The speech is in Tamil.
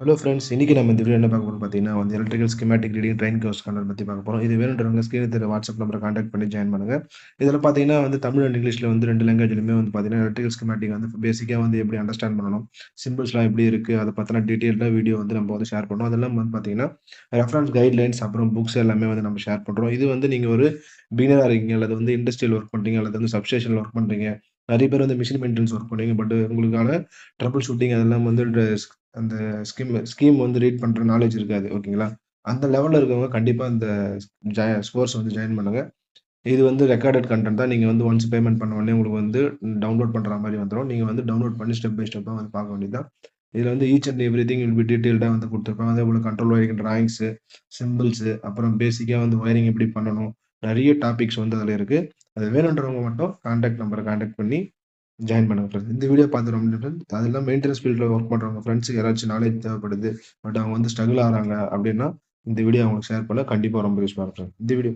Hello friends. இன்னைக்கு நம்ம இந்த வீடியோ என்ன பார்க்க போறோம்னு பார்த்தீங்கன்னா, electrical schematic reading train course corner பத்தி பார்க்க போறோம். இது வேணுன்றவங்க ஸ்க்ரீன்ல தெரிய வாட்ஸ்அப் நம்பர கான்டாக்ட் பண்ணி ஜாயின் பண்ணுங்க. இதில பார்த்தீங்கன்னா தமிழ் அண்ட் இங்கிலீஷ்ல 2 லாங்குவேஜ்லயுமே பார்த்தீங்கன்னா, எலக்ட்ரிக்கல் ஸ்கிமேட்டிக் பேசிக்கா எப்படி அண்டர்ஸ்டாண்ட் பண்ணணும், சிம்பிள்ஸ்லாம் எப்படி இருக்கு, அத பத்தின டீட்டெயில்டா வீடியோ நம்ம ஷேர் பண்றோம். அதெல்லாம் பார்த்தீங்கன்னா, ரெஃபரன்ஸ் கைட்லைன்ஸ் அப்புறம் புக்ஸ் எல்லாமே நம்ம ஷேர் பண்றோம். இது நீங்க ஒரு பிகினரா இருக்கீங்க, அல்லது இண்டஸ்ட்ரியல் ஒர்க் பண்றீங்க, அல்லது சப்ஸ்டேஷன்ல ஒர்க் பண்றீங்க. நெறைய பேர் மெஷின் மெயின்டனன்ஸ் ஒர்க் பண்றீங்க. பட் உங்களுக்கான ட்ரபிள் ஷூட்டிங் அதெல்லாம் அந்த ஸ்கீம் ரீட் பண்ற நாலேட்ஜ் இருக்காது. ஓகேங்களா? அந்த லெவல்ல இருக்கவங்க கண்டிப்பா இந்த கோர்ஸ் ஜாயின் பண்ணுங்க. இது ரெக்கார்டட் கன்டென்ட் தான். நீங்க ஒன்ஸ் பேமெண்ட் பண்ண உடனே உங்களுக்கு டவுன்லோட் பண்ற மாரி வந்துரும். நீங்க டவுன்லோட் பண்ணி ஸ்டெப் பை ஸ்டெப்பா பார்க்க வேண்டியது தான். இதுல each and everything will be டீட்டெயில்டா குடுத்திருப்பாங்க. அதேபோல கண்ட்ரோல் வயரிங் டிராயிங்ஸ், சிம்பிள்ஸ் அப்புறம் பேசிக்கா வயரிங் எப்படி பண்ணணும். நெறைய டாபிக்ஸ் அதுல இருக்கு. அது வேணுன்றவங்க மட்டும் கான்டாக்ட் பண்ணி ஜாயின் பண்ணுங்க ஃப்ரெண்ட்ஸ். இந்த வீடியோ பார்த்து ரொம்ப ஃப்ரெண்ட்ஸ். அதெல்லாம் மெயின்டனன்ஸ் ஃபீல்ட்ல ஒர்க் பண்றவங்க ஃப்ரெண்ட்ஸ்க்கு யாராச்சும் நாலேட்ஜ் தேவைப்படுது. பட் அவங்க ஸ்ட்ரகிள் ஆகுறாங்க அப்படின்னா, இந்த வீடியோ அவங்களுக்கு ஷேர் பண்ணா கண்டிப்பா ரொம்ப யூஸ்ஃபுல்லா இருக்கும். இந்த வீடியோ